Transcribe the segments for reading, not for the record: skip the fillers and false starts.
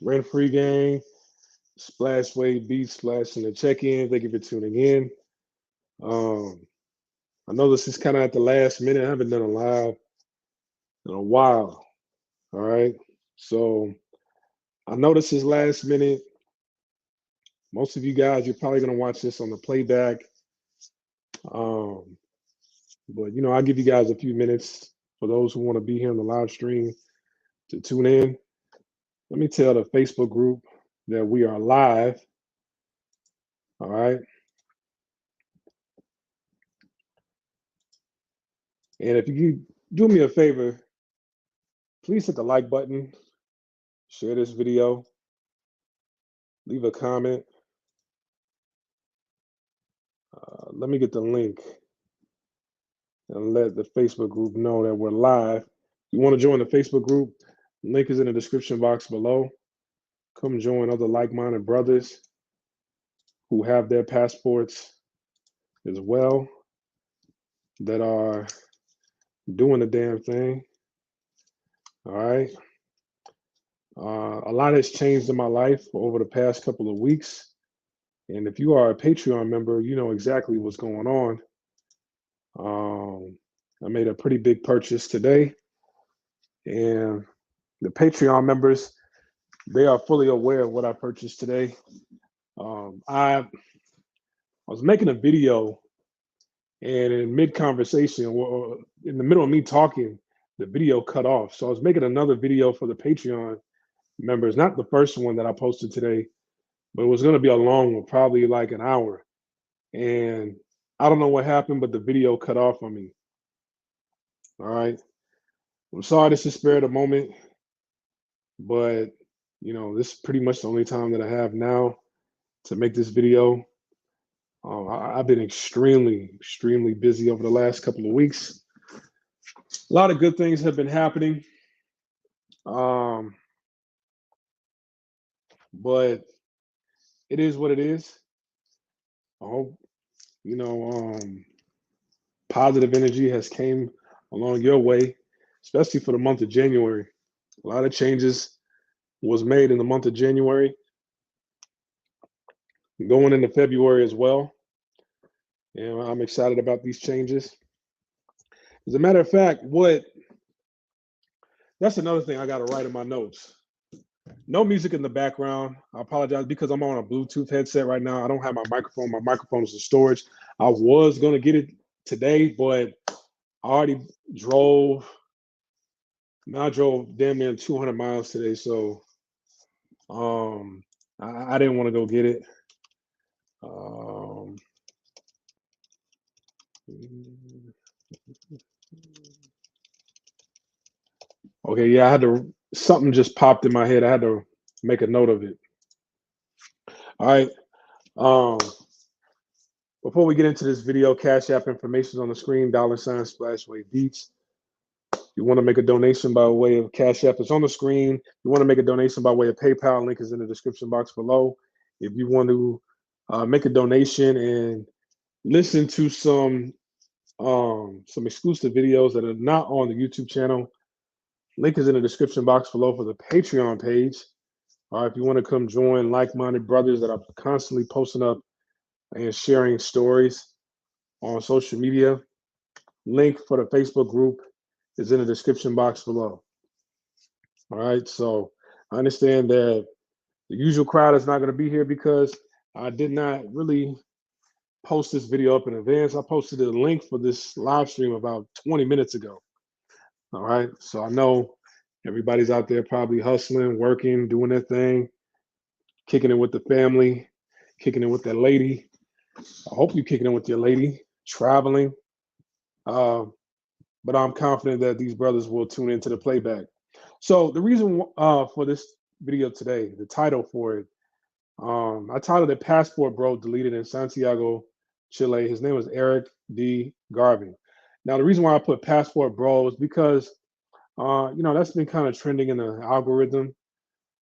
Rent Free Gang, Splash Wave Beats, Splash in the check-in. Thank you for tuning in. Um, I know this is kind of at the last minute. I haven't done a live in a while. All right. So I know this is last minute. Most of you guys, you're probably gonna watch this on the playback. Um, but I'll give you guys a few minutes for those who want to be here on the live stream to tune in. Let me tell the Facebook group that we are live. All right. And if you do me a favor, please hit the like button, share this video, leave a comment. Let me get the link and let the Facebook group know that we're live. You want to join the Facebook group? Link is in the description box below. Come join other like-minded brothers who have their passports as well that are doing the damn thing. All right. A lot has changed in my life over the past couple of weeks. And if you are a Patreon member, you know exactly what's going on. I made a pretty big purchase today, and the Patreon members, they are fully aware of what I purchased today. I was making a video, and in mid conversation, or in the middle of me talking, the video cut off. So I was making another video for the Patreon members, not the first one that I posted today, but it was going to be a long one, probably like an hour. And I don't know what happened, but the video cut off on me. All right. I'm sorry this is spare the moment, but this is pretty much the only time that I have now to make this video. I've been extremely busy over the last couple of weeks. A lot of good things have been happening, um, but it is what it is. I hope positive energy has came along your way, especially for the month of January. A lot of changes was made in the month of January, going into February as well. And I'm excited about these changes. As a matter of fact, that's another thing I got to write in my notes. No music in the background. I apologize because I'm on a Bluetooth headset right now. I don't have my microphone. My microphone is in storage. I was going to get it today, but I already drove. I drove damn near 200 miles today, so I didn't want to go get it. Okay, yeah, I had to. Something just popped in my head. I had to make a note of it. All right. Um, Before we get into this video, Cash App information is on the screen, $ Splash Wave Beats. You want to make a donation by way of Cash App, it's on the screen. You want to make a donation by way of PayPal, link is in the description box below. If you want to make a donation and listen to some exclusive videos that are not on the YouTube channel, link is in the description box below for the Patreon page. All right, if you want to come join like-minded brothers that are constantly posting up and sharing stories on social media, link for the Facebook group is in the description box below. All right, so I understand that the usual crowd is not going to be here because I did not really post this video up in advance. I posted a link for this live stream about 20 minutes ago. All right, so I know everybody's out there probably hustling, working, doing their thing, kicking it with the family, kicking it with that lady. I hope you're kicking it with your lady, traveling. But I'm confident that these brothers will tune into the playback. So the reason for this video today, the title for it, I titled it "Passport Bro Deleted in Santiago, Chile." His name was Eric D. Garvin. Now the reason why I put Passport Bro is because that's been kind of trending in the algorithm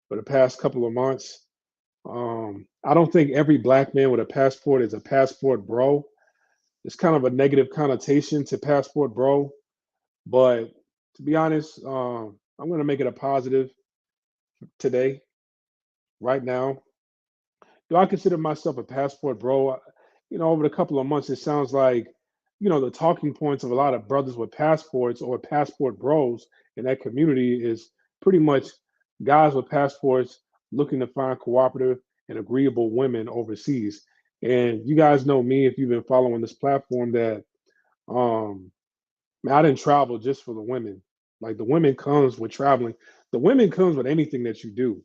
for the past couple of months. I don't think every black man with a passport is a passport bro. It's kind of a negative connotation to passport bro, but to be honest, I'm going to make it a positive today. right now. Do I consider myself a passport bro? Over the couple of months, it sounds like, the talking points of a lot of brothers with passports or passport bros in that community is pretty much guys with passports looking to find cooperative and agreeable women overseas. And you guys know me, if you've been following this platform, that um man, I didn't travel just for the women. Like the women comes with traveling. The women comes with anything that you do.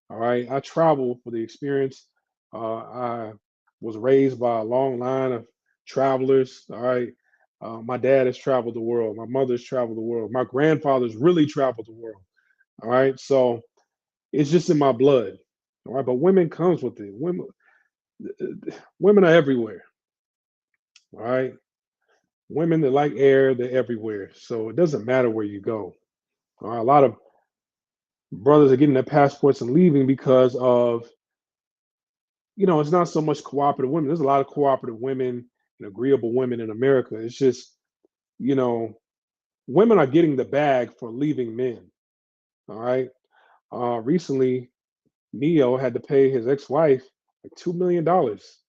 All right. I travel for the experience. I was raised by a long line of travelers. All right. My dad has traveled the world. My mother's traveled the world. My grandfather's really traveled the world. All right. So it's just in my blood. All right. But women comes with it. Women are everywhere. All right. Women that like air, they're everywhere. So it doesn't matter where you go. All right. A lot of brothers are getting their passports and leaving because of it's not so much cooperative women. There's a lot of cooperative women and agreeable women in America. It's just, you know, women are getting the bag for leaving men. All right. Recently, Neo had to pay his ex-wife like $2 million.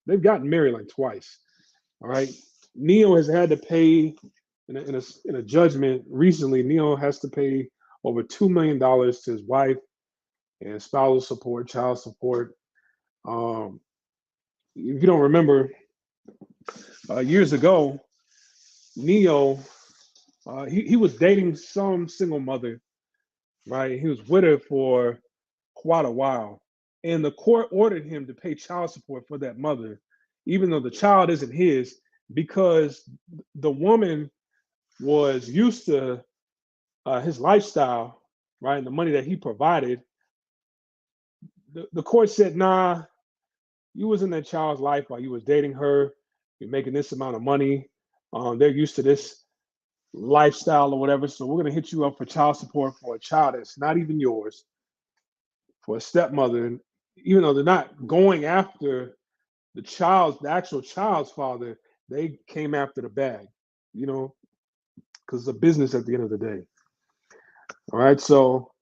They've gotten married like twice. All right. Neo has had to pay in a judgment recently. Neo has to pay over $2 million to his wife and spousal support, child support. Um, if you don't remember, years ago, Neo, he was dating some single mother, right? He was with her for quite a while. And the court ordered him to pay child support for that mother, even though the child isn't his, because the woman was used to his lifestyle, right? And the money that he provided. The court said, nah, you was in that child's life while you was dating her. You're making this amount of money. They're used to this lifestyle or whatever. So we're going to hit you up for child support for a child that's not even yours, for a stepmother. And even though they're not going after the actual child's father, they came after the bag, you know, because it's a business at the end of the day. All right. So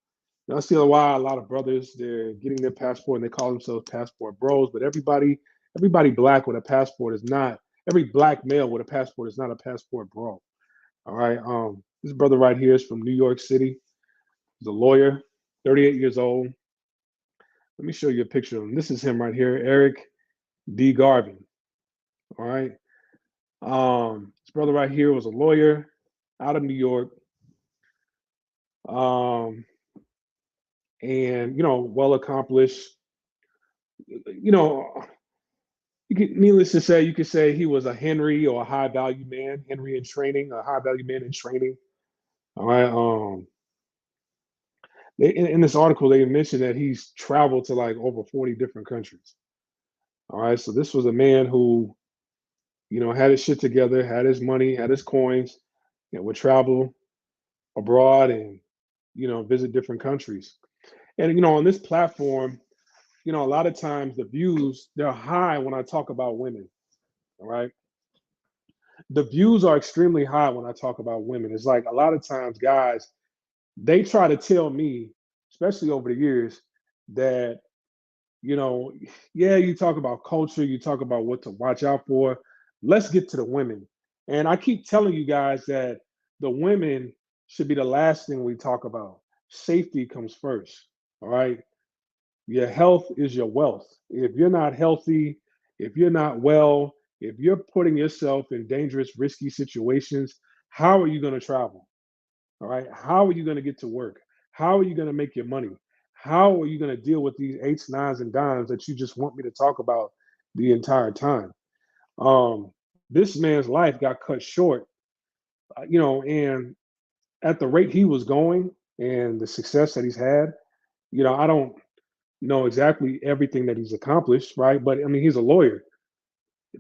that's the other why a lot of brothers, they're getting their passport and they call themselves passport bros. But everybody black with a passport is not, every black male with a passport is not a passport bro. All right. This brother right here is from New York City. He's a lawyer, 38 years old. Let me show you a picture of him. This is him right here, Eric D. Garvin. All right. This brother right here was a lawyer out of New York. Um, and well accomplished. You know, needless to say, you could say he was a Henry or a high value man, Henry in training, a high value man in training. All right. In this article, they mentioned that he's traveled to like over 40 different countries. All right. So this was a man who had his shit together, had his money, had his coins, and would travel abroad and, visit different countries. And, on this platform, a lot of times the views, they're high when I talk about women. All right. The views are extremely high when I talk about women. It's like a lot of times guys, they try to tell me, especially over the years, that, you know, yeah, you talk about culture, you talk about what to watch out for. Let's get to the women. And I keep telling you guys that the women should be the last thing we talk about. Safety comes first. All right. Your health is your wealth. If you're not healthy, if you're not well, if you're putting yourself in dangerous, risky situations, how are you going to travel? All right. How are you going to get to work? How are you going to make your money? How are you going to deal with these eights, nines, and dimes that you just want me to talk about the entire time? This man's life got cut short, and at the rate he was going and the success that he's had, I don't know exactly everything that he's accomplished, right? But I mean, he's a lawyer,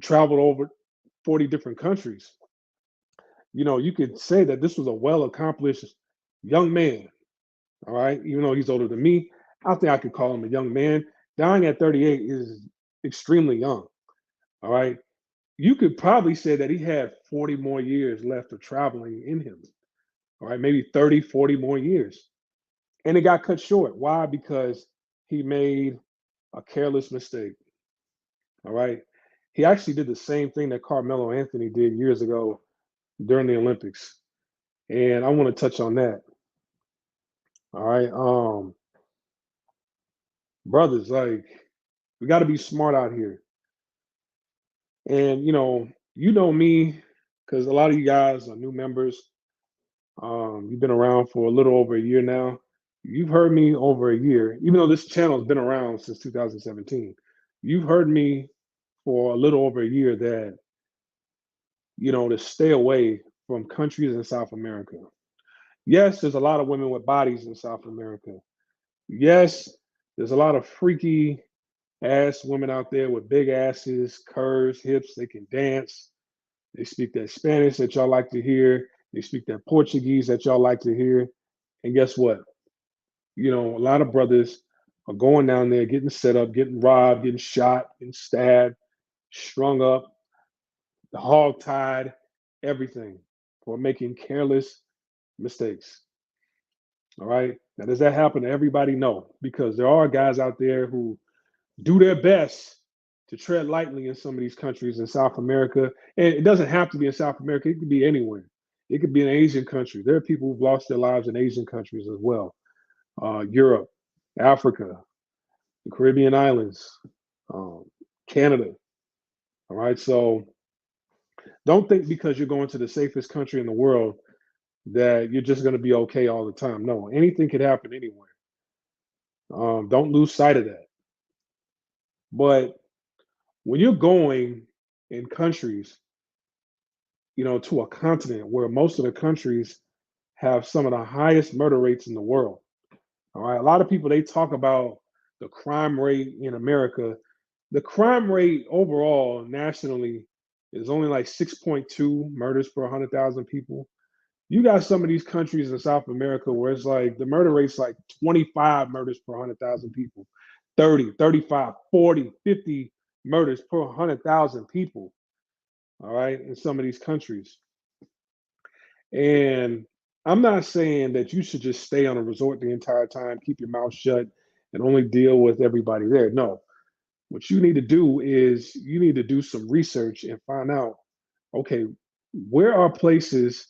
traveled over 40 different countries. You could say that this was a well accomplished young man, all right? Even though he's older than me, I think I could call him a young man. Dying at 38 is extremely young, all right? You could probably say that he had 40 more years left of traveling in him, all right? Maybe 30, 40 more years. And it got cut short. Why? Because he made a careless mistake. All right. He actually did the same thing that Carmelo Anthony did years ago during the Olympics. And I want to touch on that. All right. Brothers, like, we got to be smart out here. And you know me, because a lot of you guys are new members. You've been around for a little over a year now. You've heard me over a year, even though this channel has been around since 2017. You've heard me for a little over a year that, to stay away from countries in South America. Yes, there's a lot of women with bodies in South America. Yes, there's a lot of freaky ass women out there with big asses, curves, hips. They can dance. They speak that Spanish that y'all like to hear. They speak that Portuguese that y'all like to hear. And guess what? A lot of brothers are going down there, getting set up, getting robbed, getting shot, getting stabbed, strung up, hog tied, everything for making careless mistakes. All right. Now, does that happen to everybody? No, because there are guys out there who do their best to tread lightly in some of these countries in South America. And it doesn't have to be in South America, it could be anywhere. It could be an Asian country. There are people who've lost their lives in Asian countries as well. Europe, Africa, the Caribbean islands, um, Canada. All right. So don't think because you're going to the safest country in the world that you're just going to be okay all the time. No, anything could happen anywhere. Don't lose sight of that. But when you're going in countries, to a continent where most of the countries have some of the highest murder rates in the world. All right. A lot of people, they talk about the crime rate in America. The crime rate overall nationally is only like 6.2 murders per 100,000 people. You got some of these countries in South America where it's like the murder rate's like 25 murders per 100,000 people, 30, 35, 40, 50 murders per 100,000 people. All right. In some of these countries. And I'm not saying that you should just stay on a resort the entire time, keep your mouth shut, and only deal with everybody there. No, what you need to do is you need to do some research and find out, okay, where are places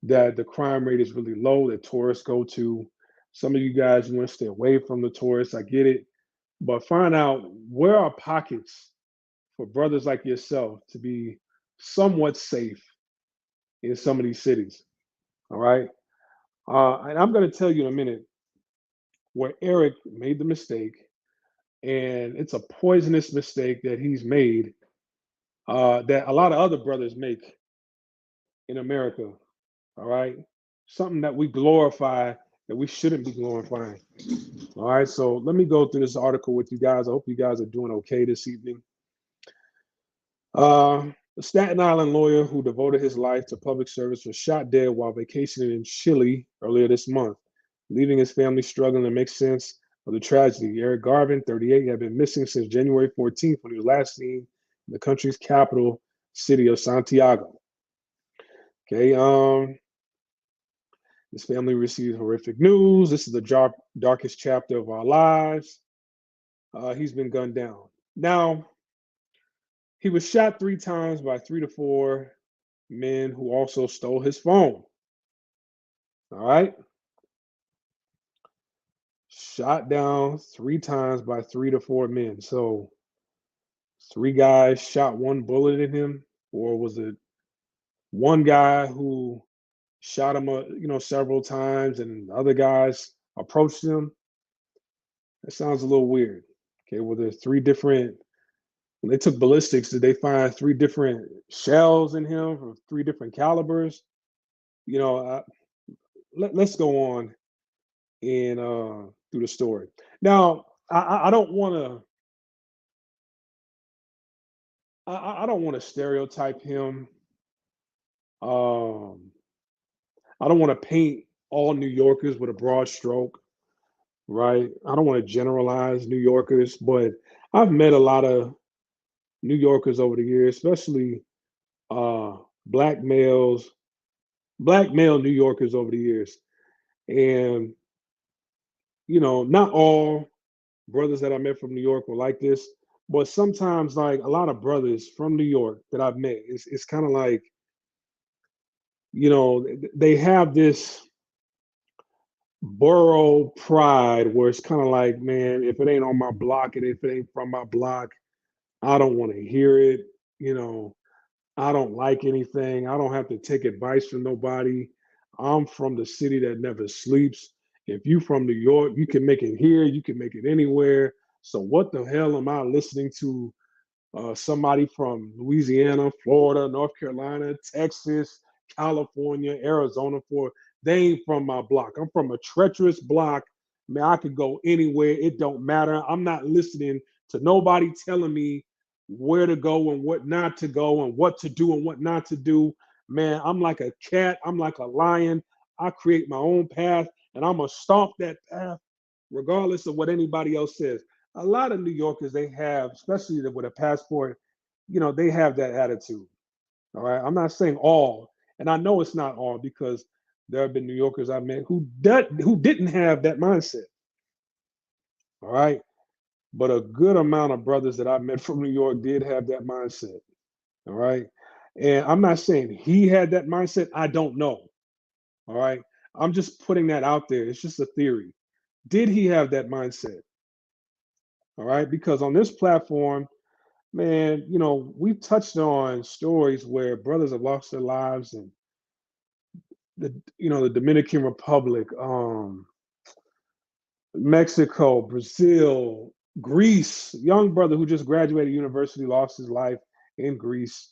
that the crime rate is really low that tourists go to? Some of you guys want to stay away from the tourists. I get it. But find out where are pockets for brothers like yourself to be somewhat safe in some of these cities. All right. And I'm going to tell you in a minute where Eric made the mistake, and it's a poisonous mistake that he's made that a lot of other brothers make in America. All right. Something that we glorify that we shouldn't be glorifying. All right. So let me go through this article with you guys. I hope you guys are doing okay this evening. The Staten Island lawyer who devoted his life to public service was shot dead while vacationing in Chile earlier this month, leaving his family struggling to make sense of the tragedy. Eric Garvin, 38, had been missing since January 14th when he was last seen in the country's capital city of Santiago. Okay, his family received horrific news. This is the darkest chapter of our lives. He's been gunned down. Now, he was shot 3 times by 3 to 4 men who also stole his phone. All right. Shot down 3 times by 3 to 4 men. So 3 guys shot one bullet in him, or was it one guy who shot him, several times, and other guys approached him? That sounds a little weird. Okay, well, there's 3 different. When they took ballistics, did they find 3 different shells in him from 3 different calibers? Let's go on and through the story. Now, I don't want to. I don't want to stereotype him. Um, I don't want to paint all New Yorkers with a broad stroke, right? I don't want to generalize New Yorkers, but I've met a lot of New Yorkers over the years, especially uh, black males, black male New Yorkers over the years. And, not all brothers that I met from New York were like this. But sometimes, like a lot of brothers from New York that I've met, it's kind of like, they have this borough pride where it's kind of like, man, if it ain't on my block and if it ain't from my block, I don't want to hear it. You know, I don't like anything. I don't have to take advice from nobody. I'm from the city that never sleeps. If you from New York, you can make it here, you can make it anywhere. So what the hell am I listening to somebody from Louisiana, Florida, North Carolina, Texas, California, Arizona for? They ain't from my block. I'm from a treacherous block. Man, I could go anywhere. It don't matter. I'm not listening to nobody telling me where to go and what not to go and what to do and what not to do. Man, I'm like a cat. I'm like a lion. I create my own path and I'm gonna stomp that path regardless of what anybody else says. A lot of New Yorkers, they have, especially with a passport, they have that attitude. All right. I'm not saying all, and I know it's not all because there have been New Yorkers I met who didn't have that mindset. All right. But a good amount of brothers that I met from New York did have that mindset. All right. And I'm not saying he had that mindset. I don't know. All right. I'm just putting that out there. It's just a theory. Did he have that mindset? All right. Because on this platform, man, we've touched on stories where brothers have lost their lives and the Dominican Republic, Mexico, Brazil, Greece, young brother who just graduated university lost his life in Greece,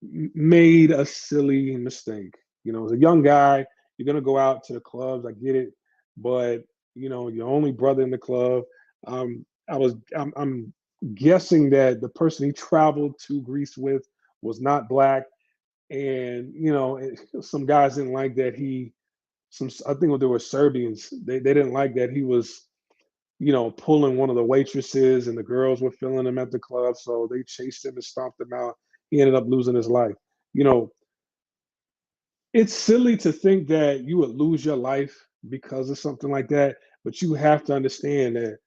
made a silly mistake. As a young guy, you're gonna go out to the clubs. I get it, but your only brother in the club. I'm guessing that the person he traveled to Greece with was not black, and some guys didn't like that he. Some I think there were Serbians. They didn't like that he was pulling one of the waitresses and the girls were feeling him at the club. So they chased him and stomped him out. He ended up losing his life. You know, it's silly to think that you would lose your life because of something like that, but you have to understand that,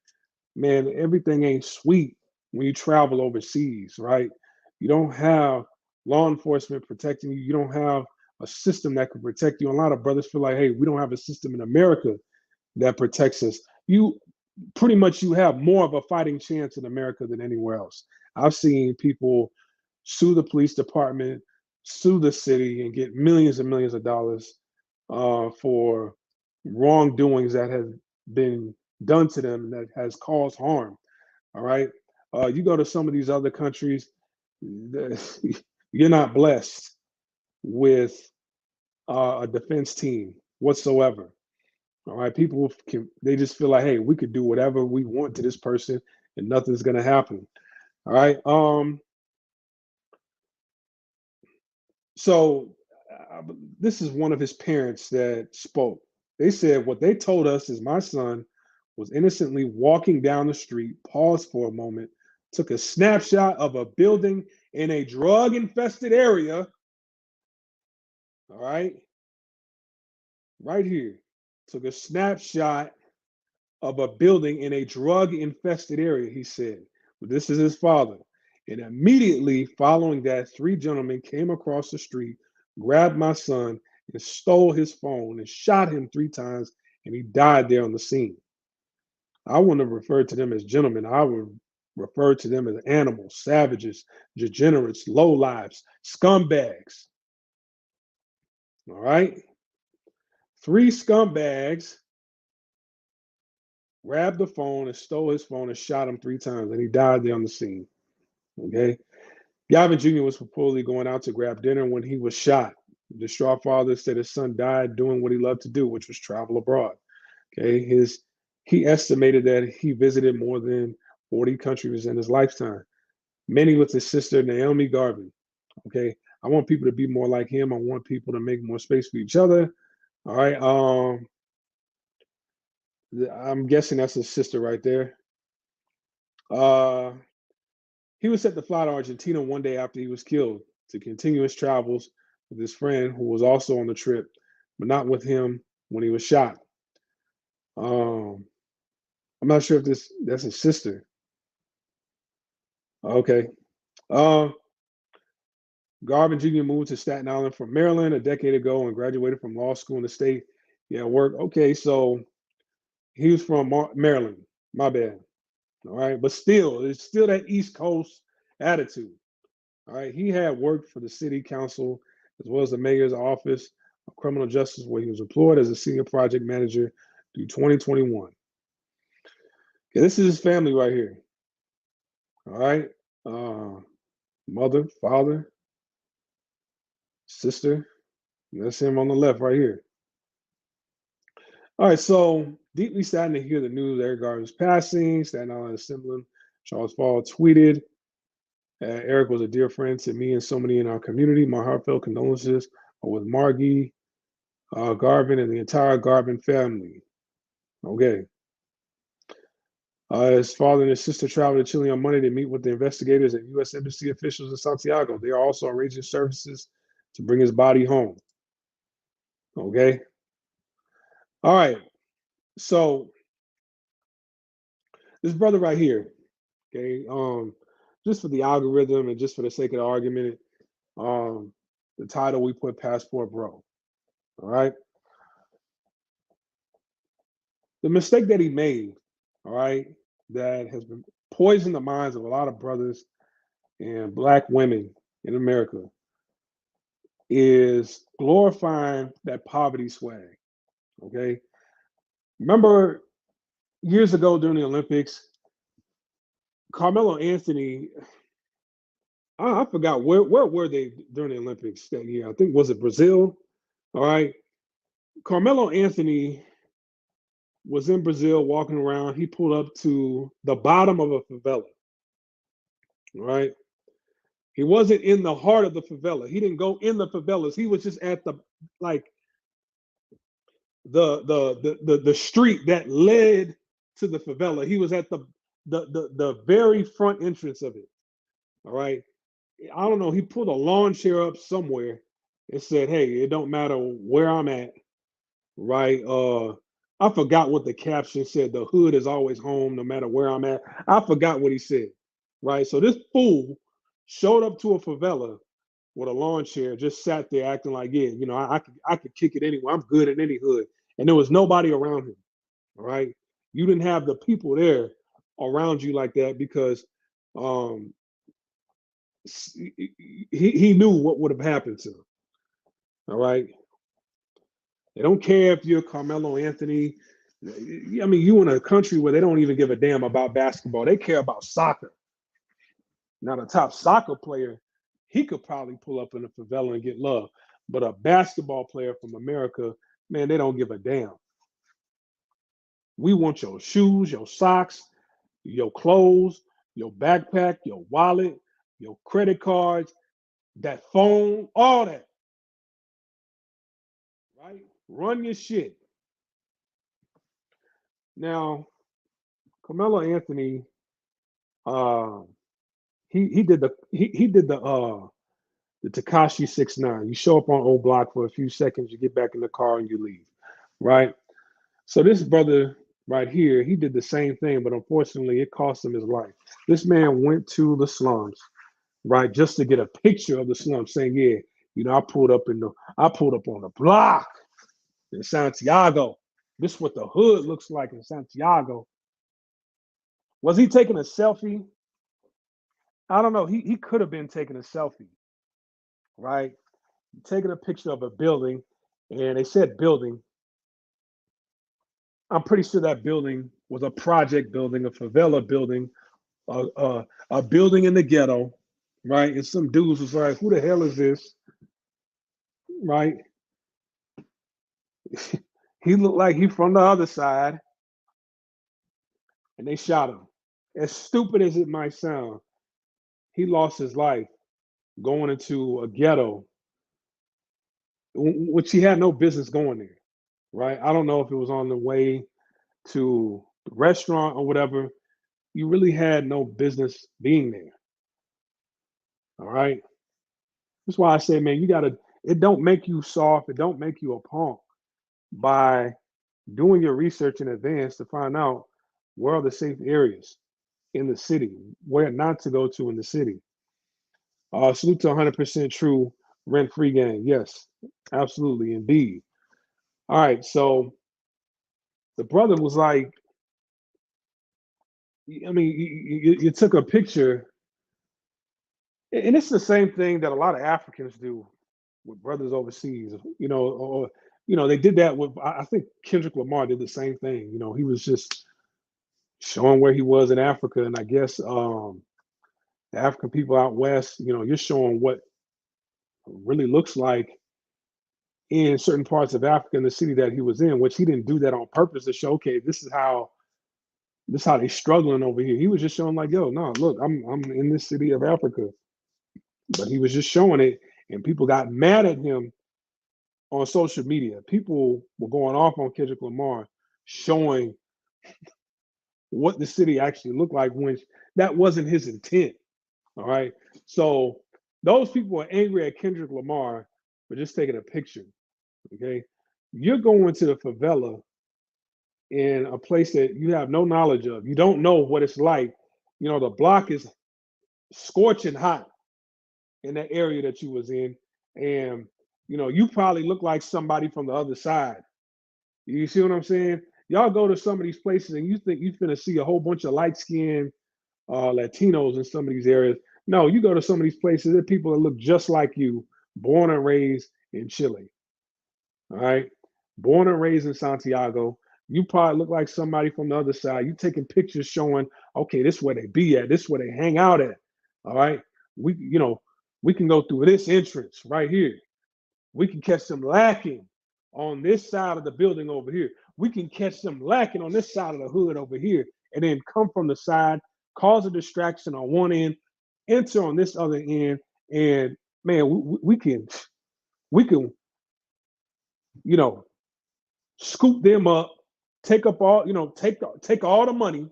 man, everything ain't sweet when you travel overseas, right? You don't have law enforcement protecting you. You don't have a system that can protect you. A lot of brothers feel like, hey, we don't have a system in America that protects us. You have more of a fighting chance in America than anywhere else. I've seen people sue the police department, sue the city, and get millions and millions of dollars for wrongdoings that have been done to them that has caused harm. All right. You go to some of these other countries, you're not blessed with a defense team whatsoever. All right, they just feel like, hey, we could do whatever we want to this person and nothing's gonna happen. All right. So this is one of his parents that spoke. They said what they told us is my son was innocently walking down the street, paused for a moment, took a snapshot of a building in a drug infested area. All right here. Took a snapshot of a building in a drug infested area, he said. But this is his father. And immediately following that, three gentlemen came across the street, grabbed my son, and stole his phone and shot him three times, and he died there on the scene. I wouldn't have referred to them as gentlemen. I would refer to them as animals, savages, degenerates, lowlifes, scumbags. All right? Three scumbags grabbed the phone and stole his phone and shot him three times, and he died there on the scene. Okay. Garvin Jr. was reportedly going out to grab dinner when he was shot. The distraught father said his son died doing what he loved to do, which was travel abroad. Okay. He estimated that he visited more than 40 countries in his lifetime, many with his sister Naomi Garvin. Okay. I want people to be more like him. I want people to make more space for each other. All right. I'm guessing that's his sister right there. Uh, he was set to fly to Argentina one day after he was killed to continue his travels with his friend who was also on the trip, but not with him when he was shot. Um, I'm not sure if that's his sister. Okay. Um, Garvin Jr. moved to Staten Island from Maryland a decade ago and graduated from law school in the state. Yeah, work. Okay, so he was from Maryland. My bad. All right, but still, it's still that East Coast attitude. All right, he had worked for the city council as well as the mayor's office of criminal justice, where he was employed as a senior project manager through 2021. Okay, this is his family right here. All right, uh, mother, father, sister. That's him on the left right here. All right, so deeply saddened to hear the news of Eric Garvin's passing. Staten Island Assemblyman Charles Fall tweeted, Eric was a dear friend to me and so many in our community. My heartfelt condolences are with Margie, Garvin, and the entire Garvin family. Okay. His father and his sister traveled to Chile on Monday to meet with the investigators and U.S. Embassy officials in Santiago. They are also arranging services to bring his body home. Okay. All right. So this brother right here, okay, just for the algorithm and just for the sake of the argument, the title we put Passport Bro. All right. The mistake that he made, all right, that has been poisoned the minds of a lot of brothers and black women in America is glorifying that poverty swag. Okay. Remember years ago during the Olympics, Carmelo Anthony, I forgot where were they during the Olympics that year? I think was it Brazil? All right. Carmelo Anthony was in Brazil walking around. He pulled up to the bottom of a favela. All right. He wasn't in the heart of the favela. He didn't go in the favelas. He was just at the like the street that led to the favela. He was at the very front entrance of it. All right. I don't know. He pulled a lawn chair up somewhere and said, "Hey, it don't matter where I'm at." Right. I forgot what the caption said. The hood is always home, no matter where I'm at. I forgot what he said. Right. So this fool showed up to a favela with a lawn chair, just sat there acting like, yeah, I could kick it anywhere. I'm good in any hood. And there was nobody around him. All right. You didn't have the people there around you like that because um he knew what would have happened to him. All right. They don't care if you're Carmelo Anthony. I mean, you in a country where they don't even give a damn about basketball. They care about soccer. Now, the top soccer player, he could probably pull up in a favela and get love. But a basketball player from America, man, they don't give a damn. We want your shoes, your socks, your clothes, your backpack, your wallet, your credit cards, that phone, all that. Right? Run your shit. Now, Carmelo Anthony, uh, he did the Takashi 6ix9ine. You show up on old block for a few seconds, you get back in the car and you leave, right? So this brother right here, he did the same thing, but unfortunately, it cost him his life. This man went to the slums, right, just to get a picture of the slums, saying, "Yeah, I pulled up on the block in Santiago. This is what the hood looks like in Santiago." Was he taking a selfie? I don't know. He could have been taking a selfie, right? Taking a picture of a building, and they said building. I'm pretty sure that building was a project building, a favela building, a building in the ghetto, right? And some dudes was like, "Who the hell is this?" Right? He looked like he from the other side, and they shot him. As stupid as it might sound, he lost his life going into a ghetto, which he had no business going there. Right? I don't know if it was on the way to the restaurant or whatever. You really had no business being there. All right. That's why I say, man, it don't make you soft, it don't make you a punk by doing your research in advance to find out Where are the safe areas in the city? Where not to go to in the city? Salute to 100% true rent-free gang. Yes, absolutely, indeed. All right, so the brother was like, I mean, you took a picture, and it's the same thing that a lot of Africans do with brothers overseas. They did that with. I think Kendrick Lamar did the same thing. He was just showing where he was in Africa, and I guess the African people out west, you're showing what really looks like in certain parts of Africa in the city that he was in, which he didn't do that on purpose to show, okay, this is how they struggling over here. He was just showing like, yo, no, look, I'm in this city of Africa. But he was just showing it, and people got mad at him on social media. People were going off on Kendrick Lamar, showing what the city actually looked like when that wasn't his intent. All right. So those people are angry at Kendrick Lamar for just taking a picture. Okay. You're going to the favela in a place that you have no knowledge of. You don't know what it's like. The block is scorching hot in that area that you was in. And you probably look like somebody from the other side. You see what I'm saying? Y'all go to some of these places and you think you're gonna see a whole bunch of light-skinned Latinos in some of these areas. No, you go to some of these places, there are people that look just like you, born and raised in Chile. All right. Born and raised in Santiago. You probably look like somebody from the other side. You taking pictures showing, okay, this is where they be at, this is where they hang out at. All right. We can go through this entrance right here. We can catch them lacking on this side of the building over here. We can catch them lacking on this side of the hood over here, and then come from the side, cause a distraction on one end, enter on this other end, and man, we can scoop them up, take up all take all the money,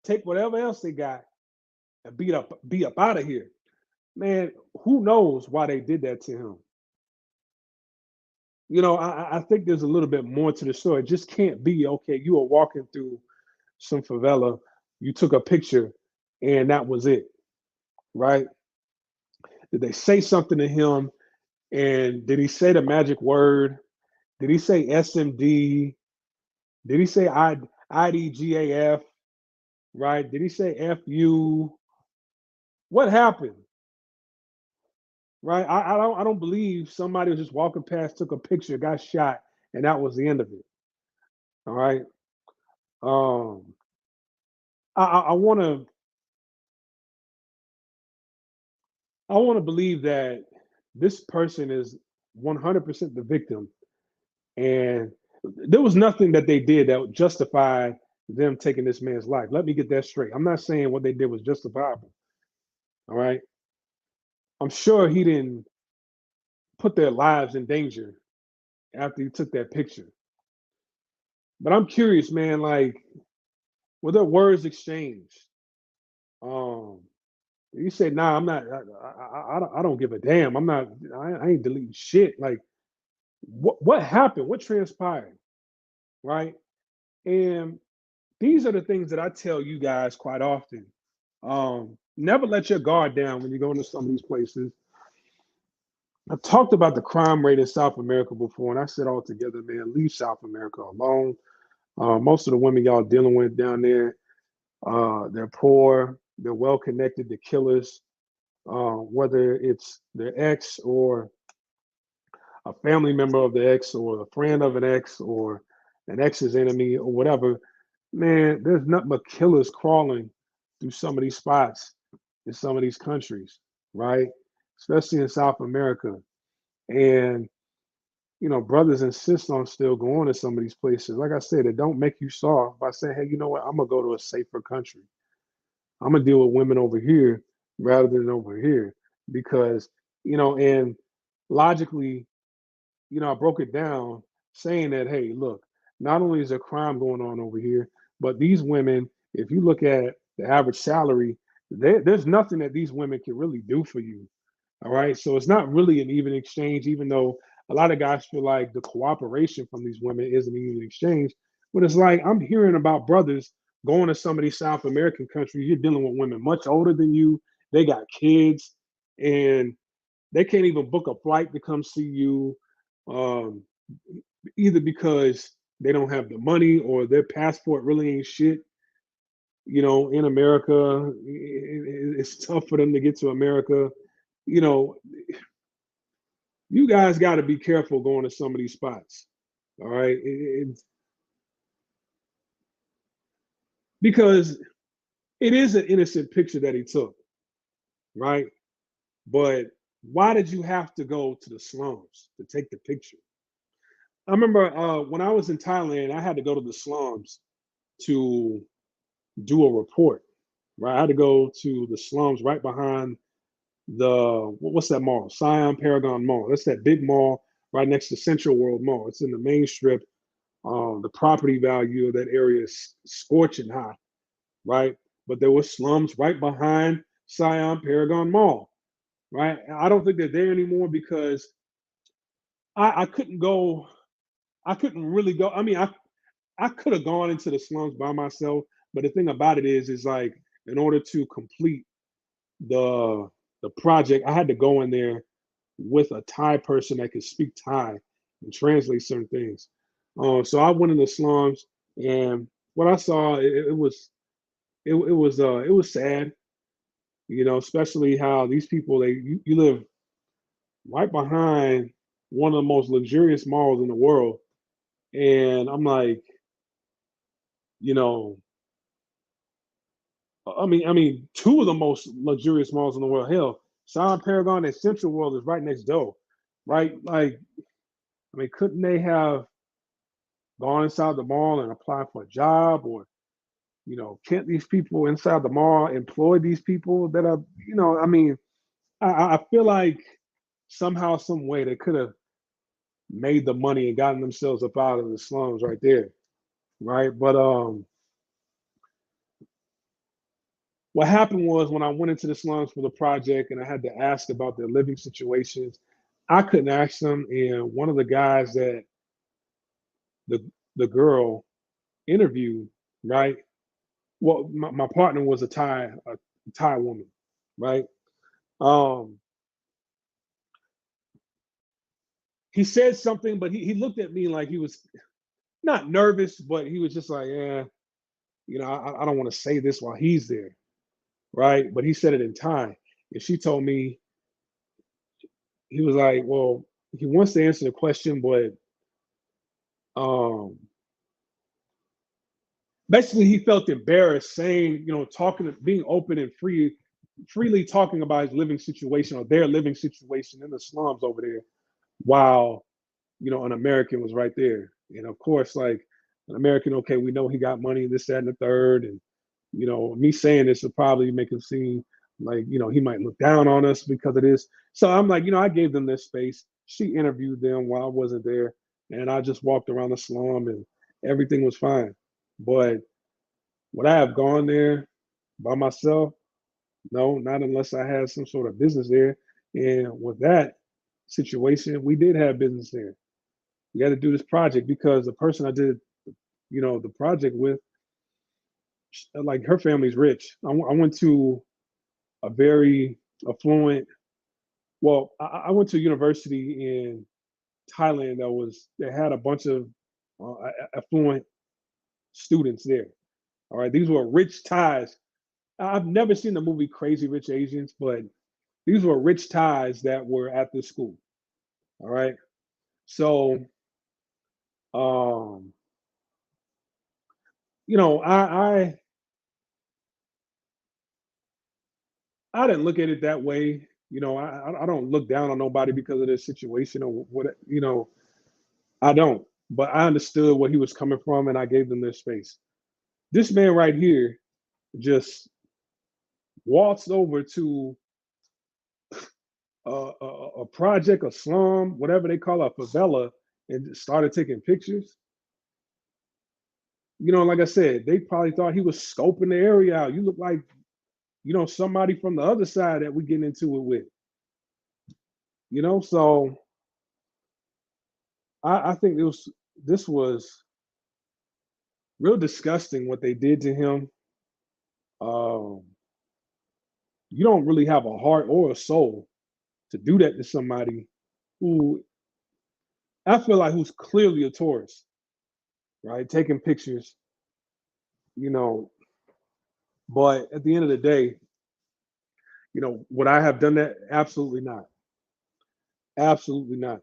take whatever else they got, and be up out of here. Man, who knows why they did that to him? I think there's a little bit more to the story. It just can't be, okay, you are walking through some favela, you took a picture, and that was it, right? Did they say something to him? And did he say the magic word? Did he say SMD? Did he say IDGAF? Right? Did he say FU? What happened? Right? I don't believe somebody was just walking past, took a picture, got shot, and that was the end of it. All right. Um, I want to believe that this person is 100% the victim, and there was nothing that they did that justified them taking this man's life. Let me get that straight. I'm not saying what they did was justifiable. All right. I'm sure he didn't put their lives in danger after he took that picture. But I'm curious, man, like, were there words exchanged? Um, you said, nah, I'm not, I don't give a damn. I ain't deleting shit. Like, what happened? What transpired? Right. And these are the things that I tell you guys quite often. Never let your guard down when you go into some of these places. I talked about the crime rate in South America before, and I said altogether, man, leave South America alone. Most of the women y'all dealing with down there, they're poor, they're well connected to killers, whether it's their ex or a family member of the ex or a friend of an ex or an ex's enemy or whatever. Man, there's nothing but killers crawling through some of these spots in some of these countries, right? Especially in South America. And brothers insist on still going to some of these places. Like I said, it don't make you soft by saying, hey, you know what? I'm gonna go to a safer country. I'm gonna deal with women over here rather than over here. Because, and logically, I broke it down saying that, hey, look, not only is there crime going on over here, but these women, if you look at the average salary, there's nothing that these women can really do for you. All right. So it's not really an even exchange, even though a lot of guys feel like the cooperation from these women is an even exchange. But it's like I'm hearing about brothers Going to some of these South American countries, you're dealing with women much older than you. They got kids, and they can't even book a flight to come see you, um, either because they don't have the money or their passport really ain't shit. In America, it's tough for them to get to America. You know, you guys got to be careful going to some of these spots. All right, because it is an innocent picture that he took, right? But why did you have to go to the slums to take the picture? I remember when I was in Thailand, I had to go to the slums to do a report. Right, I had to go to the slums right behind what's that mall? Siam Paragon Mall. That's that big mall right next to Central World Mall. It's in the main strip. The property value of that area is scorching high, right? But there were slums right behind Siam Paragon Mall, right? I don't think they're there anymore because I couldn't go. I couldn't really go. I mean, I could have gone into the slums by myself, but the thing about it is like in order to complete the the project, I had to go in there with a Thai person that could speak Thai and translate certain things. So I went in the slums, and what I saw, it was sad, especially how these people you live right behind one of the most luxurious malls in the world, and I'm like, you know, I mean, two of the most luxurious malls in the world. Hell, Siam Paragon and Central World is right next door, right? Like, I mean, couldn't they have gone inside the mall and applied for a job, or can't these people inside the mall employ these people that are, I mean, I feel like somehow, some way, they could have made the money and gotten themselves up out of the slums right there, right? But what happened was when I went into the slums for the project and I had to ask about their living situations, I couldn't ask them. And one of the guys that the the girl interviewed, right? Well, my partner was a Thai woman, right? Um, he said something, but he looked at me like he was not nervous, but he was just like, yeah, I don't want to say this while he's there, right? But he said it in Thai, and she told me he was like, well, he wants to answer the question, but um, basically he felt embarrassed saying, talking, being open and freely talking about his living situation or their living situation in the slums over there, while an American was right there. And of course, like an American, okay, we know he got money, this, that, and the third. And, me saying this will probably make him seem like, he might look down on us because of this. So I'm like, I gave them this space. She interviewed them while I wasn't there. And I just walked around the slum and everything was fine. But would I have gone there by myself? No, not unless I had some sort of business there. And with that situation, we did have business there. We had to do this project because the person I did, the project with, like her family's rich. I went to a very affluent. Well, I went to a university in Thailand that had a bunch of affluent students there. All right, these were rich Thais. I've never seen the movie Crazy Rich Asians, but these were rich Thais that were at this school. All right, so um, I didn't look at it that way. I don't look down on nobody because of their situation or what. I don't. But I understood where he was coming from, and I gave them their space. This man right here just waltzed over to a project, a slum, whatever they call a favela, and started taking pictures. Like I said, they probably thought he was scoping the area out. You look like, somebody from the other side that we getting into it with. So I think this was Real disgusting what they did to him. Um, you don't really have a heart or a soul to do that to somebody who I feel like who's clearly a tourist, right? Taking pictures, you know. But at the end of the day, would I have done that? Absolutely not. Absolutely not.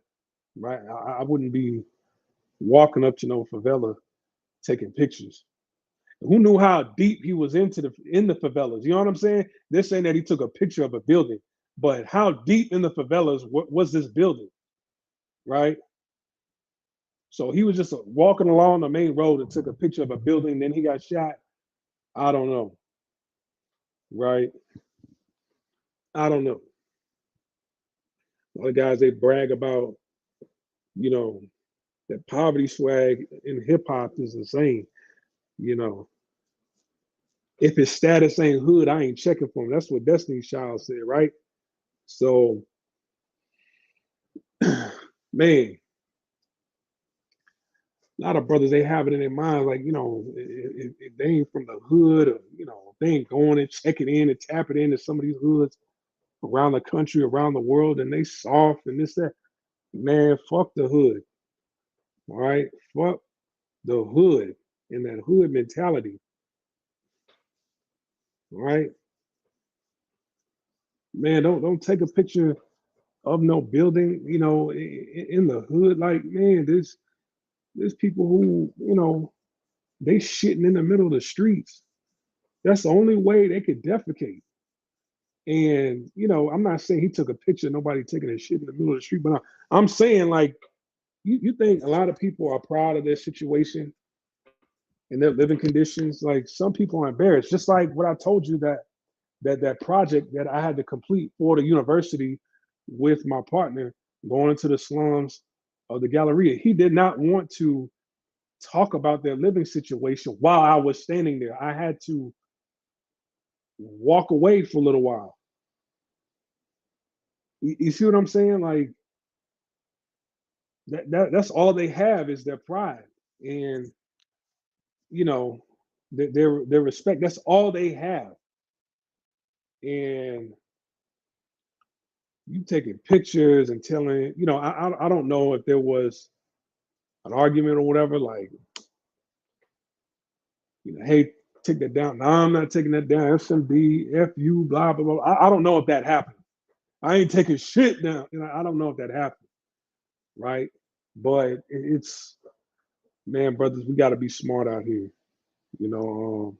Right? I wouldn't be walking up to no favela taking pictures. Who knew how deep he was in the favelas? You know what I'm saying? They're saying that he took a picture of a building, but how deep in the favelas was this building, right? So he was just walking along the main road and took a picture of a building. Then he got shot. I don't know, right? I don't know. A lot of guys they brag about, you know, that poverty swag in hip hop is insane. You know, if his status ain't hood, I ain't checking for him. That's what Destiny's Child said, right? So, man, a lot of brothers they have it in their mind, like if they ain't from the hood, or they ain't going and checking in and tapping into some of these hoods around the country, around the world, and they soft and this that. Man, fuck the hood, all right? Fuck the hood and that hood mentality, all right? Man, don't take a picture of no building, in the hood. Like, man, there's people who, they shitting in the middle of the streets. That's the only way they could defecate. And I'm not saying he took a picture of nobody taking a shit in the middle of the street, but I'm saying like you think a lot of people are proud of their situation and their living conditions. Like some people are embarrassed, just like what I told you that project that I had to complete for the university with my partner going into the slums of the Galleria. He did not want to talk about their living situation while I was standing there. I had to walk away for a little while. You see what I'm saying? Like that's all they have is their pride and you know their respect. That's all they have. And you taking pictures and telling, I don't know if there was an argument or whatever, like, hey, take that down. No, I'm not taking that down. SMD, FU, blah, blah, blah. I don't know if that happened. I ain't taking shit down. I don't know if that happened, right? But it's, man, brothers, we got to be smart out here. You know,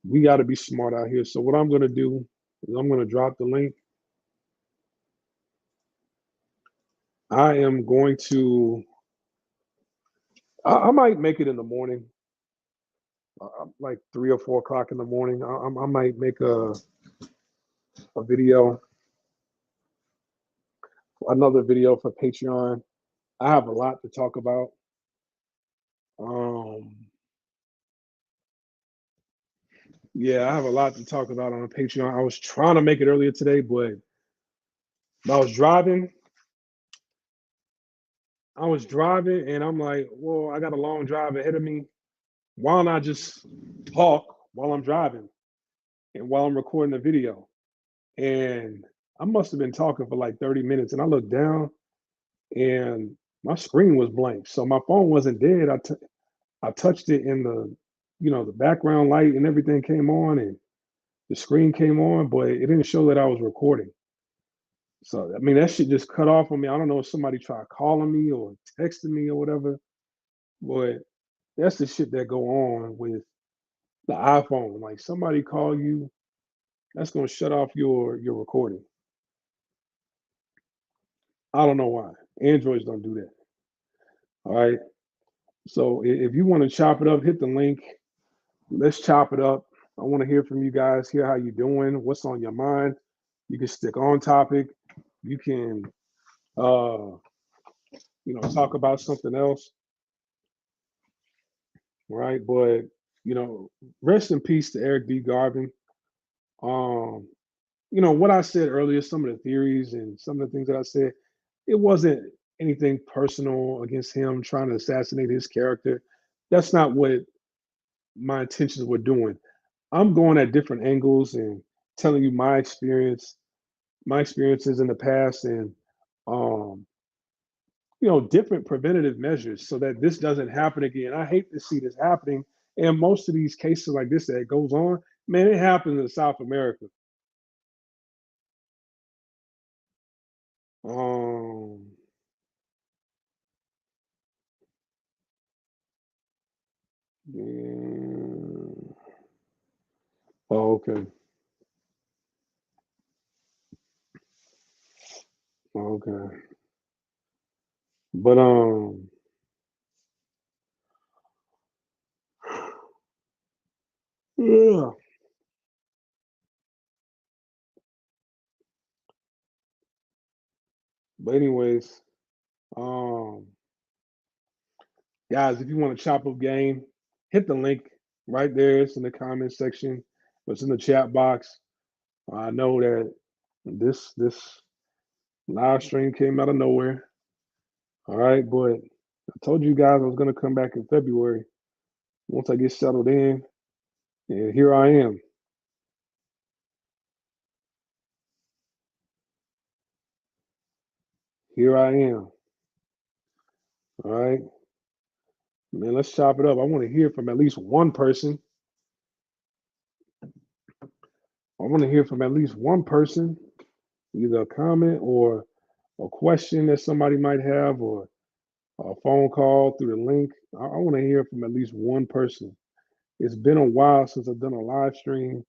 we got to be smart out here. So what I'm going to do is I'm going to drop the link. I am going to, I might make it in the morning, like 3 or 4 o'clock in the morning. I might make a video, another video for Patreon. I have a lot to talk about. Um, yeah, I have a lot to talk about on Patreon. I was trying to make it earlier today, but I was driving. And I'm like, well, I got a long drive ahead of me. Why not just talk while I'm driving and while I'm recording the video? And I must have been talking for like 30 minutes. And I looked down and my screen was blank. So my phone wasn't dead. I touched it and the background light and everything came on and the screen came on, but it didn't show that I was recording. So I mean that shit just cut off on me. I don't know if somebody tried calling me or texting me or whatever, but that's the shit that go on with the iPhone. Like somebody call you, that's gonna shut off your recording. I don't know why. Androids don't do that. All right. So if you want to chop it up, hit the link. Let's chop it up. I want to hear from you guys, hear how you doing, what's on your mind. You can stick on topic. You can talk about something else. Right. But rest in peace to Eric B. Garvin. Um, what I said earlier, some of the theories and some of the things that I said, it wasn't anything personal against him trying to assassinate his character. that's not what my intentions were doing. I'm going at different angles and telling you my experiences in the past, and um, different preventative measures so that this doesn't happen again. I hate to see this happening. And most of these cases like this that goes on, man, it happens in South America. Um, yeah. Oh, okay. Okay. But yeah. But anyways, um, guys, if you want to chop up game, hit the link right there. It's in the comment section. It's in the chat box. I know that this live stream came out of nowhere. All right, but I told you guys I was gonna come back in February once I get settled in, and here I am. Here I am. All right, man. Let's chop it up. I want to hear from at least one person. I want to hear from at least one person, either a comment or a question that somebody might have, or a phone call through the link. I want to hear from at least one person. It's been a while since I've done a live stream,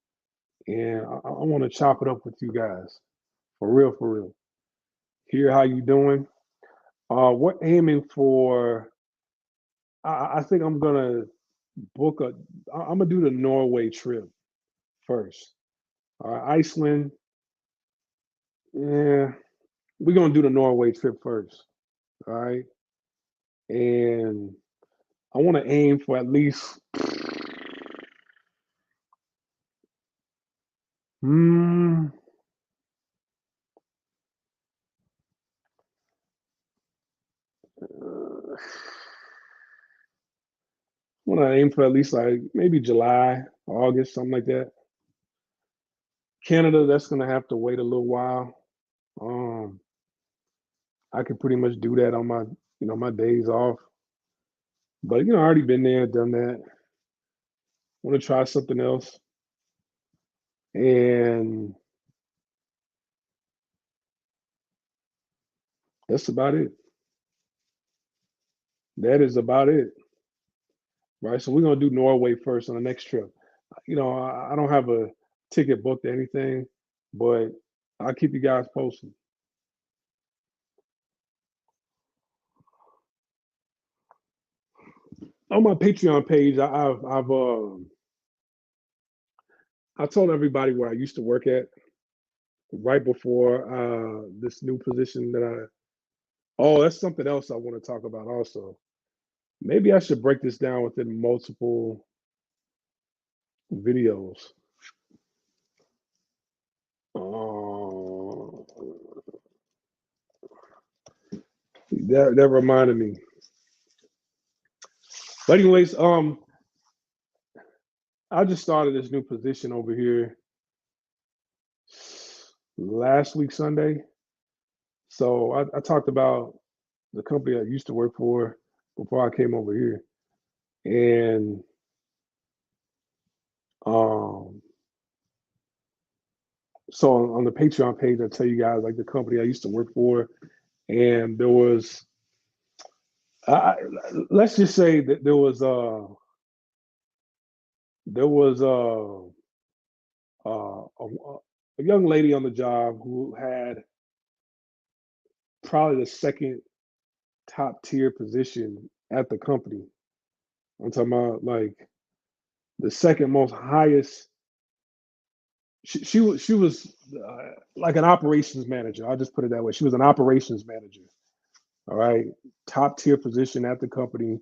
and I want to chop it up with you guys, for real, for real. Hear how you doing. We're aiming for. I think I'm gonna book a. I'm gonna do the Norway trip first. Iceland. Yeah, we're gonna do the Norway trip first. All right, and I want to aim for at least. Hmm. I want to aim for at least like maybe July, August, something like that. Canada, that's gonna have to wait a little while. Um, I could pretty much do that on my days off. But I already been there, done that. Want to try something else, and that's about it. That is about it, right? So we're gonna do Norway first on the next trip. I don't have a ticket booked or anything, but I'll keep you guys posted. On my Patreon page, I told everybody where I used to work at right before this new position that I. Oh, that's something else I want to talk about also. Maybe I should break this down within multiple videos. Uh, that reminded me. But anyways, I just started this new position over here last week Sunday. So I talked about the company I used to work for before I came over here, and um, so on the Patreon page, I tell you guys like the company I used to work for, and there was, I, let's just say that there was a young lady on the job who had probably the second top tier position at the company. I'm talking about like the second most highest. She was like an operations manager. I'll just put it that way. She was an operations manager. All right, top tier position at the company,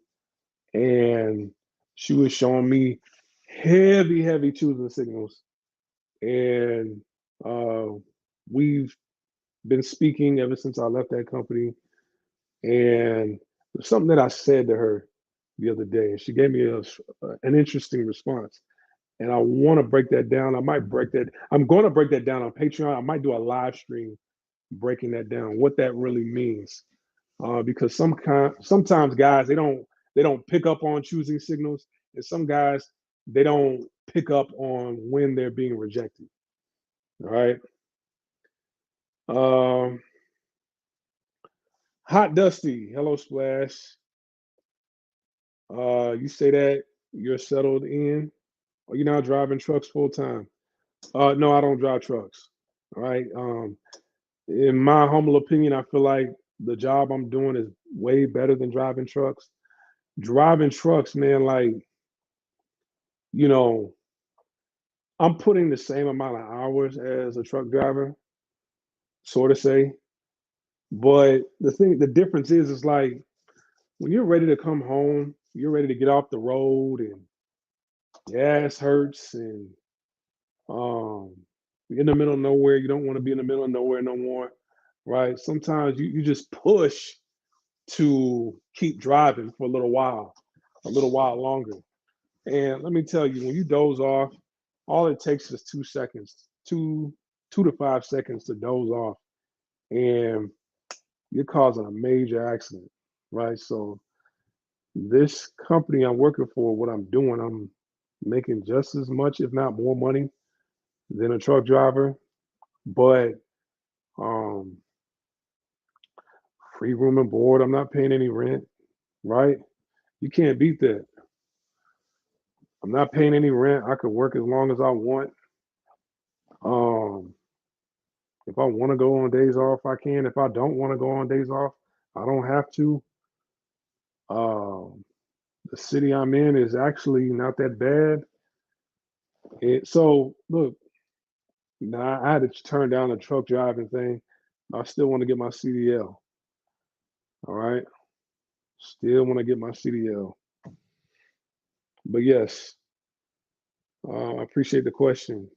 and she was showing me heavy choosing signals, and uh, we've been speaking ever since I left that company. And something that I said to her the other day, and she gave me an interesting response. And I want to break that down. I might break that. I'm going to break that down on Patreon. I might do a live stream breaking that down, what that really means. Because sometimes guys they don't pick up on choosing signals, and some guys they don't pick up on when they're being rejected. All right. Um, Hot Dusty, hello Splash. You say that you're settled in, or you're now driving trucks full time. No, I don't drive trucks. All right. In my humble opinion, I feel like the job I'm doing is way better than driving trucks. Driving trucks, man, like, you know, I'm putting the same amount of hours as a truck driver, sort of say. But the difference is like when you're ready to come home, you're ready to get off the road and your ass hurts and um you're in the middle of nowhere. You don't want to be in the middle of nowhere no more, right? Sometimes you just push to keep driving for a little while longer. And let me tell you, when you doze off, all it takes is 2 seconds, 2 to 5 seconds to doze off, and you're causing a major accident, right? So this company I'm working for, what I'm doing, I'm making just as much, if not more money than a truck driver, but um, free room and board. I'm not paying any rent, right? You can't beat that. I'm not paying any rent. I could work as long as I want. Um, if I want to go on days off, I can. If I don't want to go on days off, I don't have to. Um, the city I'm in is actually not that bad. So look, now I had to turn down the truck driving thing. I still want to get my CDL. All right, still want to get my CDL. But yes, I appreciate the question.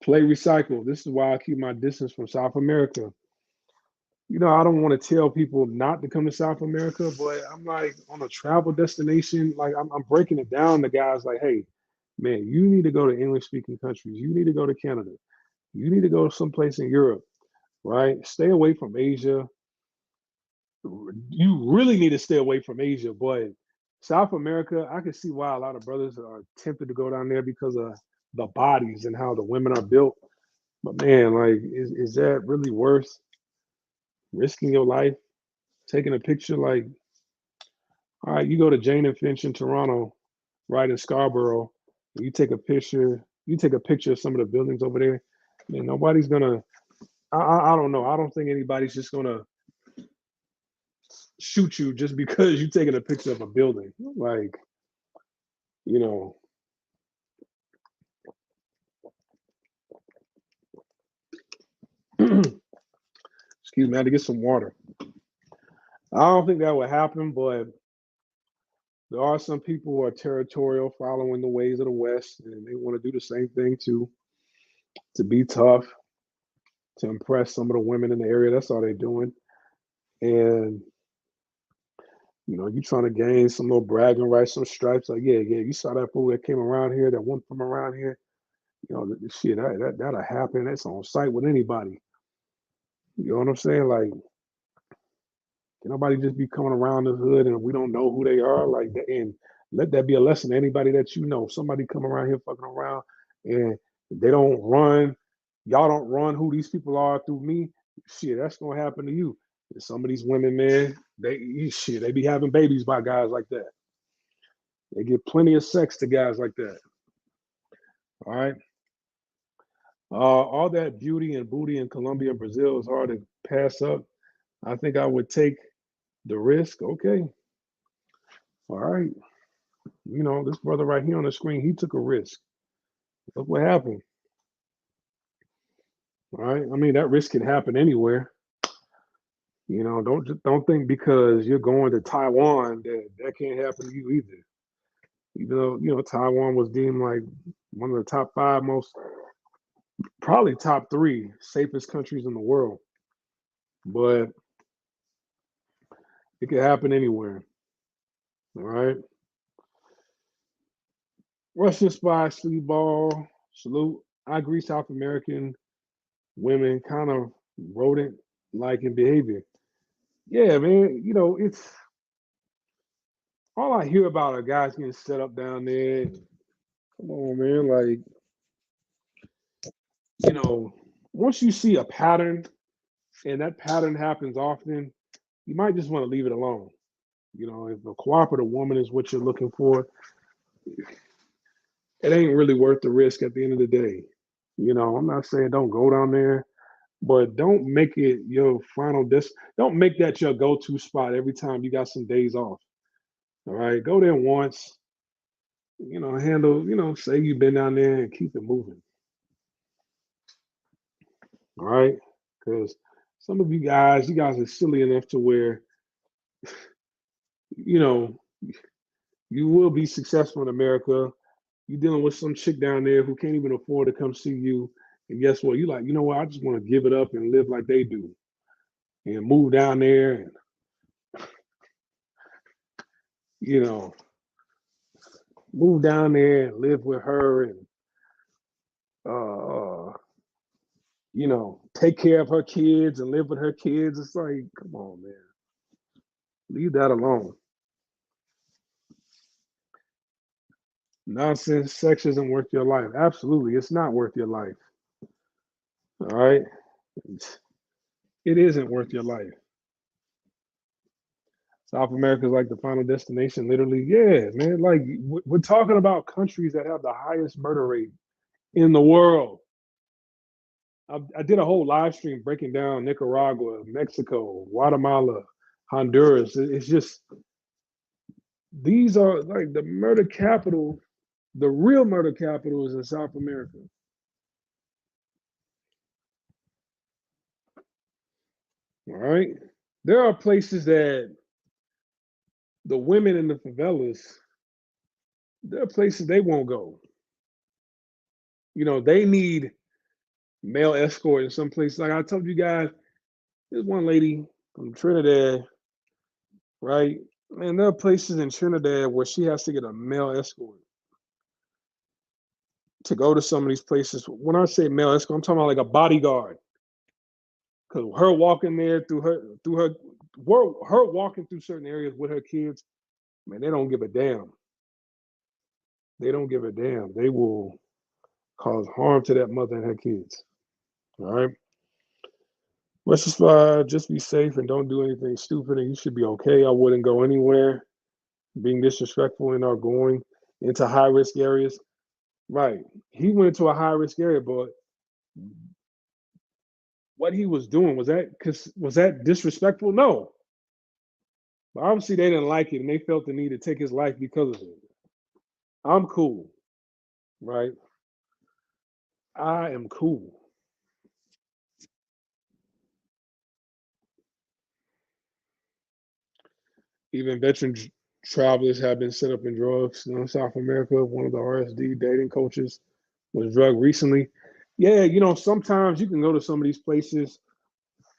Play recycle. This is why I keep my distance from South America. I don't want to tell people not to come to South America, but I'm like on a travel destination, like I'm breaking it down to guys like, hey, man, you need to go to English speaking countries. You need to go to Canada. You need to go someplace in Europe, right? Stay away from Asia. You really need to stay away from Asia, but South America, I can see why a lot of brothers are tempted to go down there because of the bodies and how the women are built. But man, like, is that really worth risking your life? Taking a picture like, all right, you go to Jane and Finch in Toronto, right in Scarborough, and you take a picture of some of the buildings over there, man, nobody's gonna, I don't know. I don't think anybody's just gonna shoot you just because you're taking a picture of a building. Like, you know, excuse me, I had to get some water. I don't think that would happen, but there are some people who are territorial, following the ways of the West, and they want to do the same thing too, to be tough, to impress some of the women in the area. That's all they're doing. And you trying to gain some little bragging rights, some stripes. Like, yeah, yeah, you saw that fool that came around here, that went from around here. Shit, that'll happen. That's on site with anybody. You know what I'm saying? Like, can nobody just be coming around the hood and we don't know who they are? Like, and let that be a lesson to anybody that you know. Somebody come around here fucking around and they don't run, y'all don't run who these people are through me. Shit, that's gonna happen to you. And some of these women, man, they be having babies by guys like that. They get plenty of sex to guys like that. All right. All that beauty and booty in Colombia and Brazil is hard to pass up. I think I would take the risk. Okay. All right. This brother right here on the screen, he took a risk. Look what happened. All right. I mean, that risk can happen anywhere. Don't think because you're going to Taiwan that can't happen to you either. Even though, Taiwan was deemed like one of the top five most, probably top three safest countries in the world. But it could happen anywhere. All right. Russian spy, sleeve ball, salute. I agree. South American women kind of rodent like in behavior. Yeah, man. It's all I hear about are guys getting set up down there. Come on, man. Like, you know, once you see a pattern and that pattern happens often, you might just want to leave it alone. If a cooperative woman is what you're looking for, it ain't really worth the risk at the end of the day. I'm not saying don't go down there, but don't make it your final don't make that your go-to spot every time you got some days off. All right. Go there once, handle, say you've been down there and keep it moving. All right. Because some of you guys are silly enough to where, you know, you will be successful in America. You're dealing with some chick down there who can't even afford to come see you. And guess what? You like, you know what? I just want to give it up and live like they do and move down there and, you know, move down there and live with her and, uh, uh, take care of her kids and live with her kids. It's like, come on, man. Leave that alone. Nonsense, sex isn't worth your life. Absolutely, it's not worth your life. All right? It isn't worth your life. South America is like the final destination, literally. Yeah, man. Like, we're talking about countries that have the highest murder rate in the world. I did a whole live stream breaking down Nicaragua, Mexico, Guatemala, Honduras. It's just, these are like the murder capital. The real murder capital is in South America. All right. There are places that the women in the favelas, there are places they won't go. They need male escort in some places. Like I told you guys, there's one lady from Trinidad, right? Man, there are places in Trinidad where she has to get a male escort to go to some of these places. When I say male escort, I'm talking about like a bodyguard. Because her walking there her walking through certain areas with her kids, man, they don't give a damn. They don't give a damn. They will cause harm to that mother and her kids. All right. Let's just be safe and don't do anything stupid, and you should be okay. I wouldn't go anywhere being disrespectful and or going into high risk areas. Right. He went into a high risk area, but what he was doing was that disrespectful? No. But obviously they didn't like it and they felt the need to take his life because of it. I'm cool, right? I am cool. Even veteran travelers have been set up in drugs. South America, one of the RSD dating coaches was drugged recently. Yeah, sometimes you can go to some of these places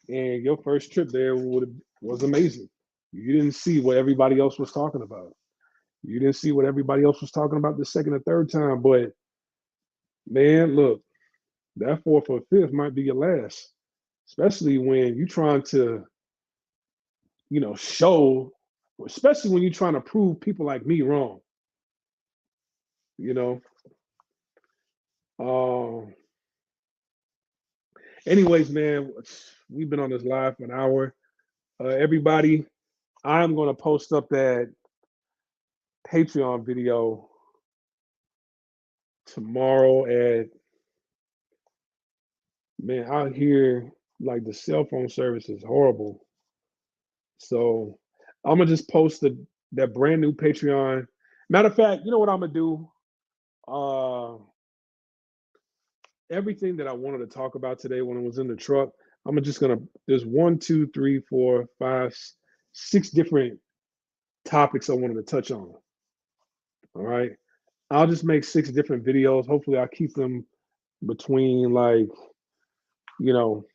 and your first trip there was amazing. You didn't see what everybody else was talking about. You didn't see what everybody else was talking about the second or third time. But man, look, that fourth or fifth might be your last, especially when you're trying to, show, especially when you're trying to prove people like me wrong. You know. Um. Anyways, man, we've been on this live for an hour. Everybody, I'm gonna post up that Patreon video tomorrow at, man, out here, like the cell phone service is horrible. So I'm gonna just post that brand new Patreon. Matter of fact, you know what I'm gonna do? Uh Everything that I wanted to talk about today when I was in the truck, just gonna there's one, two, three, four, five, six different topics I wanted to touch on. All right. I'll just make six different videos. Hopefully I'll keep them between like, you know,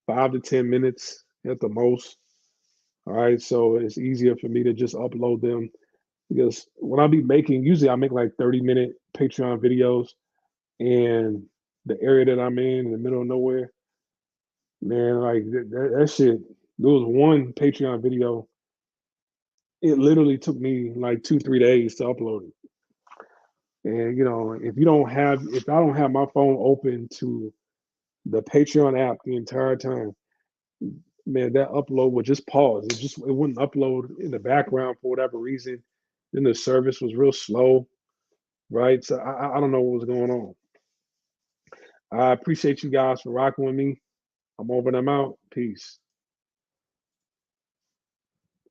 5 to 10 minutes at the most. All right, so it's easier for me to just upload them because when I be making, usually I make like 30-minute Patreon videos, and the area that I'm in the middle of nowhere, man, like that shit. There was one Patreon video. It literally took me like 2, 3 days to upload it. And if I don't have my phone open to the Patreon app the entire time, man, that upload would just pause. It wouldn't upload in the background for whatever reason. Then the service was real slow, right? So I don't know what was going on. I appreciate you guys for rocking with me. I'm over and I'm out. Peace.